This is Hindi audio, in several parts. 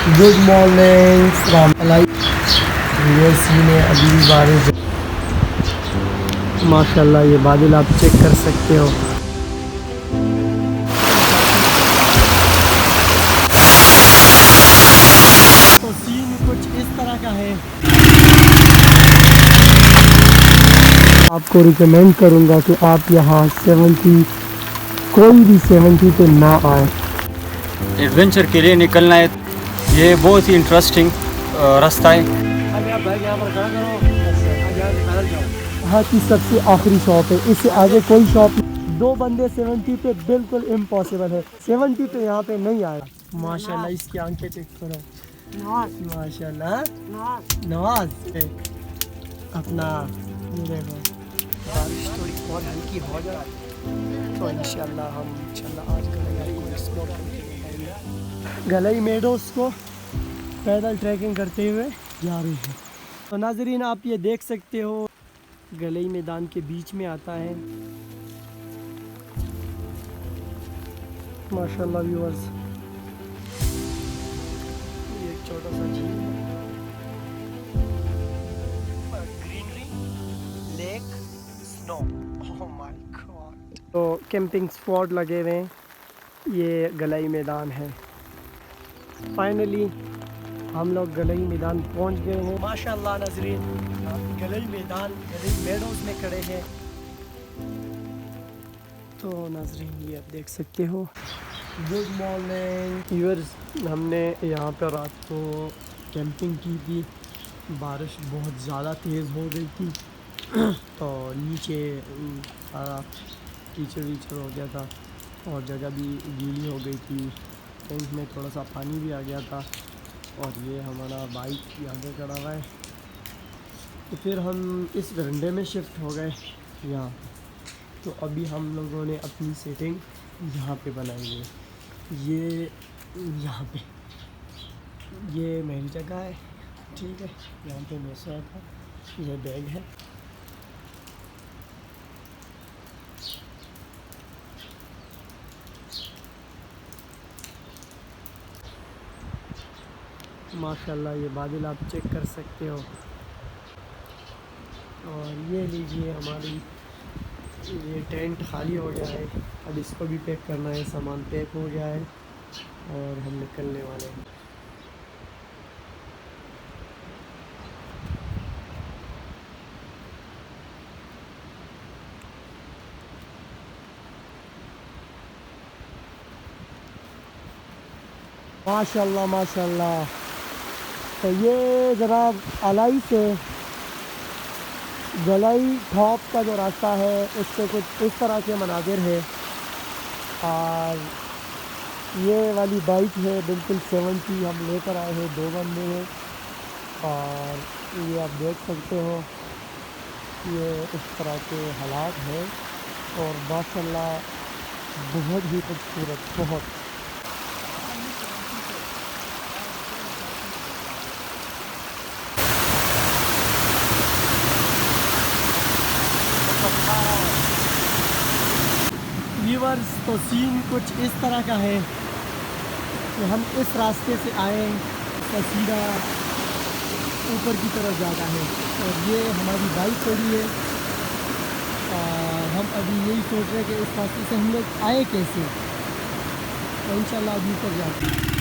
गुड मॉर्निंग फ्रॉम यूएसए में अभी भी बारिश। माशाल्लाह ये बादल आप चेक कर सकते हो। तो सीन कुछ इस तरह का है। आपको रिकमेंड करूंगा कि आप यहाँ 70 कोई भी 70 पे ना आए। एडवेंचर के लिए निकलना है। ये बहुत ही इंटरेस्टिंग रास्ता है। यहाँ की सबसे आखिरी शॉप है, इससे आगे कोई शॉप नहीं। दो बंदे 70 पे बिल्कुल इम्पॉसिबल है। 70 पे यहाँ पे नहीं आए। माशाल्लाह इसकी आंखें चेक करो। माशाल्लाह नवाज है अपना। ये देखो बारिश थोड़ी बहुत हल्की हो जाए तो इंशाल्लाह हम आज करेंगे आपको एक्सप्लोर करके गलई मेडोस को पैदल ट्रैकिंग करते हुए जा रही है। तो नाजरीन आप ये देख सकते हो गलई मैदान के बीच में आता है। माशाल्लाह व्यूअर्स ये एक छोटा सा झील है। Greenery lake snow oh my God. तो कैंपिंग स्पॉट लगे हुए हैं। ये गलई मैदान है। फाइनली हम लोग गलई मैदान पहुंच गए हैं। माशाल्लाह नाजरीन गलई मैदान गलई मेडोज में खड़े हैं। तो नाजरीन ये आप देख सकते हो। गुड मॉर्निंग व्यूअर्स, हमने यहाँ पर रात को कैंपिंग की थी। बारिश बहुत ज़्यादा तेज़ हो गई थी तो नीचे सारा कीचड़ वीचड़ हो गया था और जगह भी गीली हो गई थी। टेंट में थोड़ा सा पानी भी आ गया था और ये हमारा बाइक यहाँ पे खड़ा हुआ है। तो फिर हम इस वरांडे में शिफ्ट हो गए यहाँ। तो अभी हम लोगों ने अपनी सेटिंग यहाँ पे बनाई है। ये यहाँ पे ये मेरी जगह है, ठीक है। यहाँ पे मैं सोया था, ये बैग है। माशाल्लाह ये बादल आप चेक कर सकते हो। और ये लीजिए हमारी ये टेंट खाली हो गया है। अब इसको भी पैक करना है। सामान पैक हो गया है और हम निकलने वाले हैं। माशाल्लाह माशाल्लाह। तो ये जनाब अलाई से गलई टॉप का जो रास्ता है उससे कुछ इस तरह के मनाजिर है। और ये वाली बाइक है बिल्कुल 70 हम लेकर आए हैं, दो बंदे हैं। और ये आप देख सकते हो ये इस तरह के हालात है। और माशाल्लाह बहुत ही खूबसूरत बहुत। व्यूअर्स तो सीन कुछ इस तरह का है कि हम इस रास्ते से आए तो सीधा ऊपर की तरफ जाना है। और ये हमारी बाइक खड़ी है और हम अभी यही सोच रहे हैं कि इस रास्ते से हम लोग आए कैसे। तो इंशाल्लाह अभी ऊपर जाते हैं।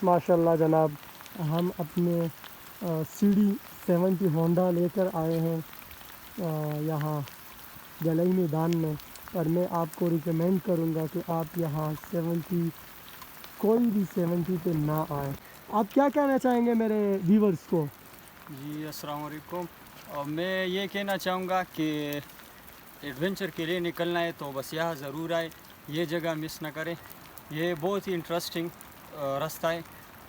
माशाल्लाह जनाब हम अपने सीडी 70 होंडा लेकर आए हैं यहाँ गलई मैदान में। पर मैं आपको रिकमेंड करूँगा कि आप यहाँ 70 कोई भी 70 पे ना आए। आप क्या कहना चाहेंगे मेरे व्यूवर्स को? जी अस्सलाम वालेकुम। मैं ये कहना चाहूँगा कि एडवेंचर के लिए निकलना है तो बस यहाँ ज़रूर आए। ये जगह मिस ना करें। ये बहुत ही इंटरेस्टिंग रास्ता है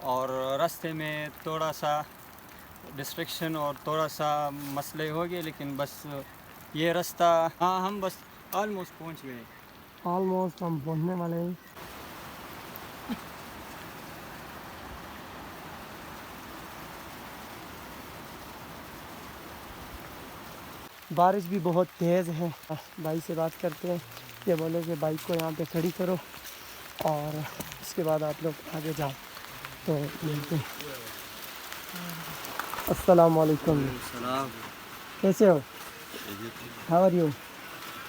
और रास्ते में थोड़ा सा डिस्ट्रैक्शन और थोड़ा सा मसले हो गए, लेकिन बस ये रास्ता हम बस ऑलमोस्ट पहुँच गए। ऑलमोस्ट हम पहुँचने वाले हैं। बारिश भी बहुत तेज़ है। भाई से बात करते हैं, ये बोले कि बाइक को यहाँ पे खड़ी करो और उसके बाद आप लोग आगे जाओ। तो मिलते हैं। अस्सलाम वालेकुम। कैसे हो? How are you?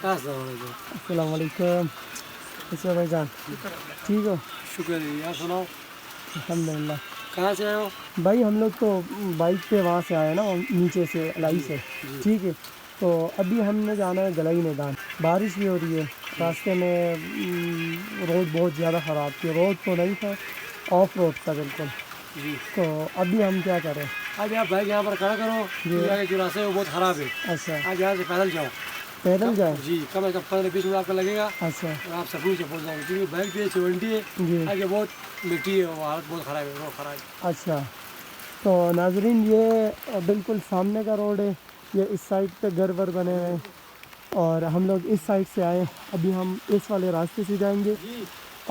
अस्सलाम वालेकुम। कैसे हो भाईजान? ठीक हो? शुक्र है यार। सुनाओ, अल्हम्दुलिल्लाह। कहाँ से आए हो? भाई हम लोग तो बाइक पे वहाँ से आए ना, नीचे से अलाई से। ठीक है, तो अभी हमने जाना है गलाई मैदान। बारिश भी हो रही है, रास्ते में रोड बहुत ज़्यादा ख़राब थी। रोड तो नहीं था, ऑफ रोड था बिल्कुल। जी। तो अभी हम क्या करें? आज आप बाइक यहाँ पर खड़ा करो, जी। ये आगे जो रास्ता है वो बहुत ख़राब है। अच्छा, आज यहाँ से पैदल जाओ। पैदल जाए? जी, कम से कम 15-20 मिनट आपका लगेगा अच्छा और आप सकून से पहुँच जाओगे, क्योंकि बाइक पे 70 है, जी। आगे बहुत मिट्टी है, वो हालत बहुत ख़राब है, रोड ख़राब है। अच्छा, तो नाजरीन ये बिल्कुल सामने का रोड है। ये इस साइड पे घर वर बने हुए हैं और हम लोग इस साइड से आए। अभी हम इस वाले रास्ते से जाएंगे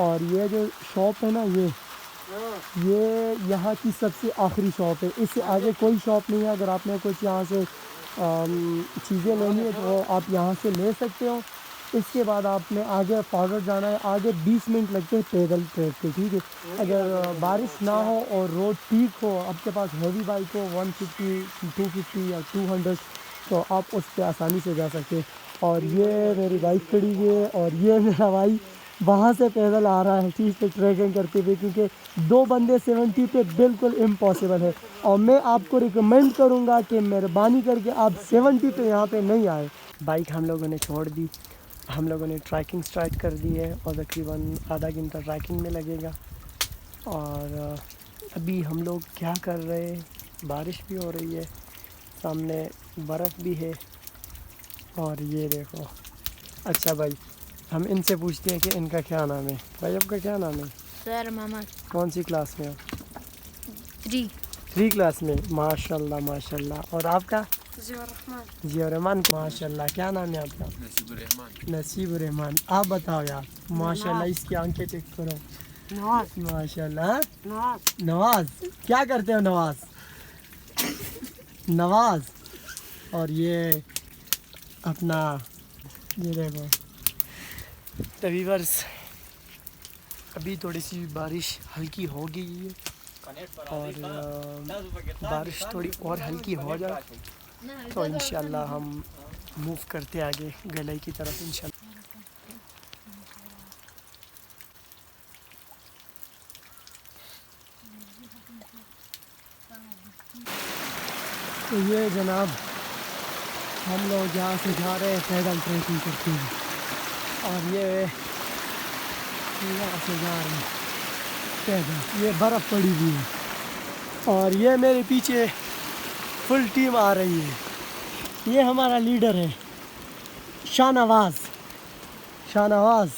और ये जो शॉप है ना, ये यहाँ की सबसे आखिरी शॉप है। इससे आगे कोई शॉप नहीं है। अगर आपने कुछ यहाँ से चीज़ें लेनी है तो आप यहाँ से ले सकते हो। इसके बाद आपने आगे फॉरवर्ड जाना है। आगे 20 मिनट लगते हैं पैदल ट्रैक के। ठीक है, अगर बारिश ना हो और रोड ठीक हो, आपके पास हैवी बाइक हो 150, 250 या 200, तो आप उस पर आसानी से जा सकते हैं। और ये मेरी बाइक खड़ी हुई है और ये मेरा भाई वहाँ से पैदल आ रहा है, ठीक है, ट्रैकिंग करते हुए, क्योंकि 2 बंदे 70 पे बिल्कुल इम्पॉसिबल है। और मैं आपको रिकमेंड करूँगा कि मेहरबानी करके आप 70 पे यहाँ पे नहीं आए। बाइक हम लोगों ने छोड़ दी, हम लोगों ने ट्रैकिंग स्टार्ट कर दी है और तकरीबन आधा घंटा ट्रैकिंग में लगेगा। और अभी हम लोग क्या कर रहे हैं, बारिश भी हो रही है, सामने बर्फ़ भी है और ये देखो। अच्छा भाई, हम इनसे पूछते हैं कि इनका क्या नाम है। भाई आपका क्या नाम है? सर मोहम्मद। कौन सी क्लास में हो? 3 क्लास में। माशाल्लाह माशाल्लाह। और आपका? जियोरहमान। जियोरहमान। माशाल्लाह। क्या नाम है आपका? नसीबुर रहमान। आप बताओ यार। माशाल्लाह, इसकी आंखें चेक करो। नवाज। माशाल्लाह। नवाज। नवाज, क्या करते हो नवाज? नवाज। और ये अपना, ये देखो। तो व्यूअर्स, अभी थोड़ी सी बारिश हल्की हो गई है और बारिश थोड़ी और हल्की हो जाए तो इंशाल्लाह हम मूव करते आगे गलाई की तरफ इंशाल्लाह। तो ये जनाब, हम लोग यहाँ से जा रहे हैं पैदल ट्रैकिंग करते हुए और ये यहाँ से जा रहे हैं पैदल। ये बर्फ़ पड़ी हुई है और ये मेरे पीछे फुल टीम आ रही है। ये हमारा लीडर है शाहनवाज। शाहनवाज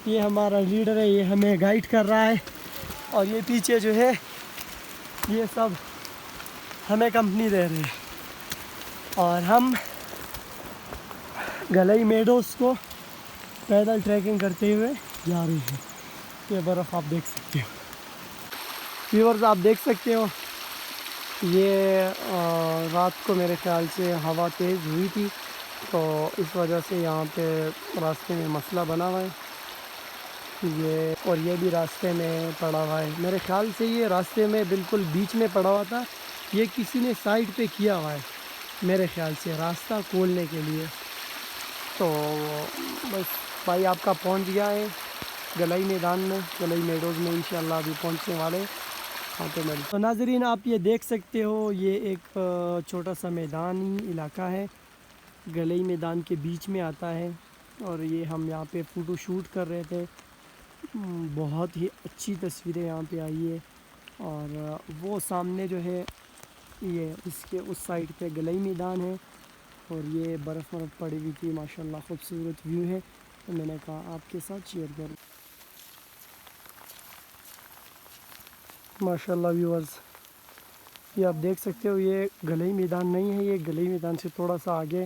ये हमारा लीडर है, ये हमें गाइड कर रहा है। और ये पीछे जो है ये सब हमें कंपनी दे रहे हैं और हम गलाई मेडोज़ को पैदल ट्रैकिंग करते हुए जा रहे हैं। ये बर्फ़ आप देख सकते हो। व्यूअर्स, आप देख सकते हो ये रात को मेरे ख्याल से हवा तेज़ हुई थी, तो इस वजह से यहाँ पे रास्ते में मसला बना हुआ है। ये और ये भी रास्ते में पड़ा हुआ है। मेरे ख्याल से ये रास्ते में बिल्कुल बीच में पड़ा हुआ था, ये किसी ने साइड पे किया हुआ है मेरे ख्याल से, रास्ता खोलने के लिए। तो बस भाई आपका पहुंच गया है गलाई मैदान में, गलाई मेडोज़ में इंशाल्लाह अभी पहुंचने वाले। हाँ तो मिल। तो नाज़रीन, आप ये देख सकते हो, ये एक छोटा सा मैदानी इलाका है, गलाई मैदान के बीच में आता है। और ये हम यहाँ पे फ़ोटो शूट कर रहे थे। बहुत ही अच्छी तस्वीरें यहाँ पे आई है। और वो सामने जो है ये इसके उस साइड पे गलाई मैदान है और ये बर्फ़ पड़ी हुई थी। माशाल्लाह खूबसूरत व्यू है, तो मैंने कहा आपके साथ शेयर करूँ। माशाल्लाह व्यूअर्स, ये आप देख सकते हो, ये गलाई मैदान नहीं है, ये गलाई मैदान से थोड़ा सा आगे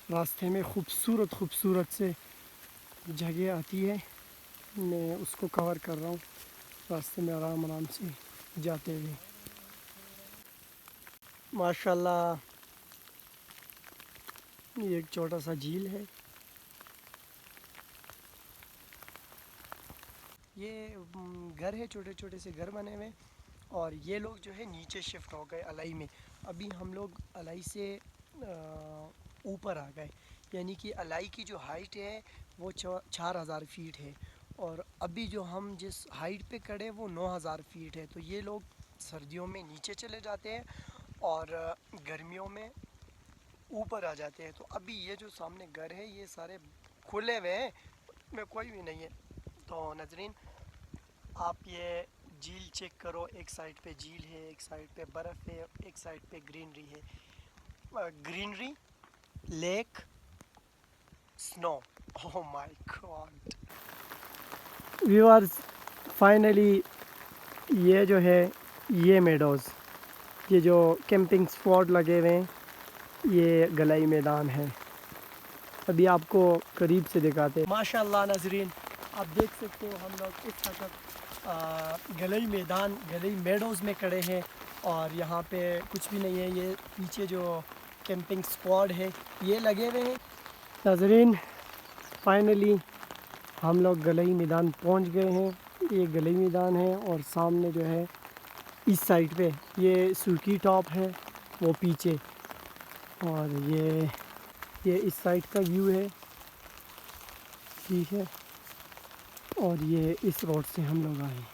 रास्ते में खूबसूरत से जगह आती है। मैं उसको कवर कर रहा हूँ रास्ते में आराम से जाते हुए। माशाल्लाह ये एक छोटा सा झील है। ये घर है, छोटे छोटे से घर बने हुए। और ये लोग जो है नीचे शिफ्ट हो गए अलाई में। अभी हम लोग अलाई से ऊपर आ गए, यानी कि अलाई की जो हाइट है वो 4000 फीट है। और अभी जो हम जिस हाइट पे खड़े वो 9000 फीट है। तो ये लोग सर्दियों में नीचे चले जाते हैं और गर्मियों में ऊपर आ जाते हैं। तो अभी ये जो सामने घर है ये सारे खुले हुए हैं, में कोई भी नहीं है। तो नाज़रीन, आप ये झील चेक करो। एक साइड पे झील है, एक साइड पे बर्फ़ है, एक साइड पे ग्रीनरी है। Greenery, lake, snow. Oh my God viewers, finally ये जो है ये मेडोज़, ये जो कैंपिंग स्पॉट लगे हुए हैं, ये गलाई मैदान है। अभी आपको करीब से दिखाते हैं। माशाल्लाह नाज़रीन, आप देख सकते हो हम लोग इस वक्त गलाई मैदान, गलाई मेडोज़ में खड़े हैं। और यहाँ पे कुछ भी नहीं है। ये पीछे जो कैंपिंग स्पॉट है ये लगे हुए हैं। नाज़रीन, फाइनली हम लोग गलाई मैदान पहुँच गए हैं। ये गलाई मैदान है और सामने जो है इस साइड पे ये सूकी टॉप है, वो पीछे। और ये इस साइड का व्यू है, ठीक है। और ये इस रोड से हम लोग आए।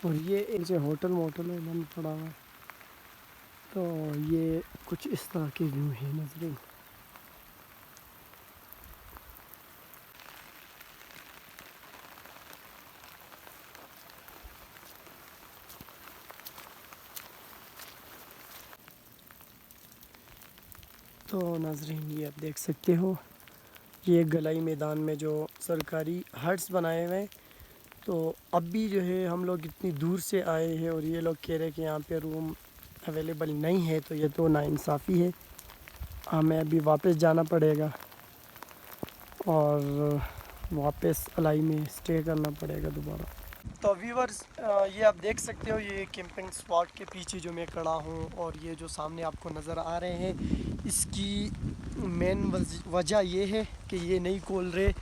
और ये एक होटल मोटल है बंद पड़ा हुआ है। तो ये कुछ इस तरह के व्यू है नज़रीन। तो नाज़रीन, ये आप देख सकते हो ये गलाई मैदान में जो सरकारी हट्स बनाए हुए हैं। तो अभी जो है हम लोग इतनी दूर से आए हैं और ये लोग कह रहे हैं कि यहाँ पे रूम अवेलेबल नहीं है। तो ये तो नाइंसाफ़ी है, हमें अभी वापस जाना पड़ेगा और वापस अलाई में स्टे करना पड़ेगा दोबारा। तो व्यूअर्स, ये आप देख सकते हो ये कैंपिंग स्पॉट के पीछे जो मैं खड़ा हूँ और ये जो सामने आपको नज़र आ रहे हैं, इसकी मेन वजह ये है कि ये नहीं खोल रहे।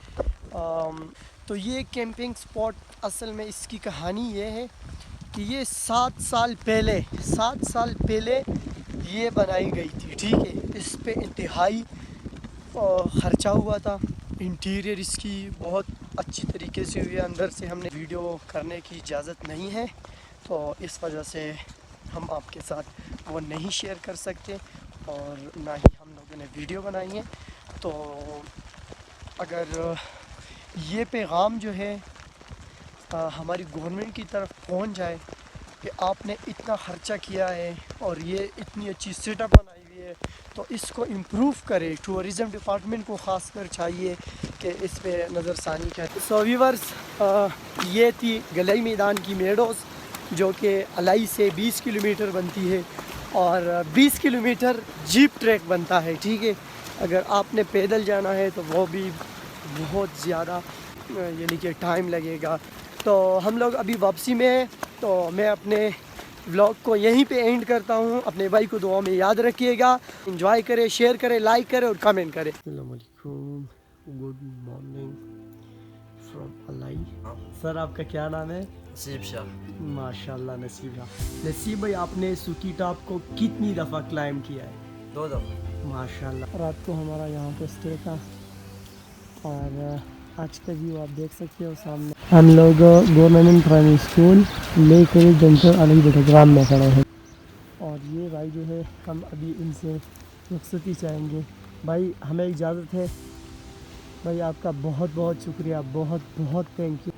तो ये कैंपिंग स्पॉट असल में इसकी कहानी ये है कि ये 7 साल पहले ये बनाई गई थी, ठीक है। इस पे इंतहाई ख़र्चा हुआ था। इंटीरियर इसकी बहुत अच्छी तरीके से हुई है। अंदर से हमने वीडियो करने की इजाज़त नहीं है, तो इस वजह से हम आपके साथ वो नहीं शेयर कर सकते और ना ही हम लोगों ने वीडियो बनाई है। तो अगर ये पैगाम जो है हमारी गवर्नमेंट की तरफ पहुंच जाए कि आपने इतना ख़र्चा किया है और ये इतनी अच्छी सेटअप बनाई हुई है, तो इसको इम्प्रूव करे। टूरिज़म डिपार्टमेंट को ख़ासकर चाहिए कि इस पे नज़रसानी करे। सो व्यूअर्स, ये थी गलाई मैदान की मेडोज़ जो कि अलाई से 20 किलोमीटर बनती है और 20 किलोमीटर जीप ट्रैक बनता है, ठीक है। अगर आपने पैदल जाना है तो वो भी बहुत ज़्यादा यानी कि टाइम लगेगा। तो हम लोग अभी वापसी में हैं, तो मैं अपने व्लॉग को यहीं पे एंड करता हूँ। अपने भाई को दुआ में याद रखिएगा। एंजॉय करें, शेयर करें, लाइक करें और कमेंट करें। अस्सलाम वालेकुम, good morning from Alai. Sir, आपका क्या नाम है? नसीब शाह। माशाल्लाह नसीब शाह। नसीब भाई, आपने सूकी टॉप को कितनी दफ़ा क्लाइम किया है? 2 दफ़ा। माशाल्लाह। रात को हमारा यहाँ पे स्टे था और आज का व्यू आप देख सकते हो सामने। हम लोग गवर्नमेंट प्राइमरी स्कूल लेकर जंक्शन अली बटग्राम में खड़े हैं और ये भाई जो है हम अभी इनसे रुखसती चाहेंगे। भाई, हमें इजाज़त है। भाई, आपका बहुत बहुत शुक्रिया, बहुत बहुत थैंक यू।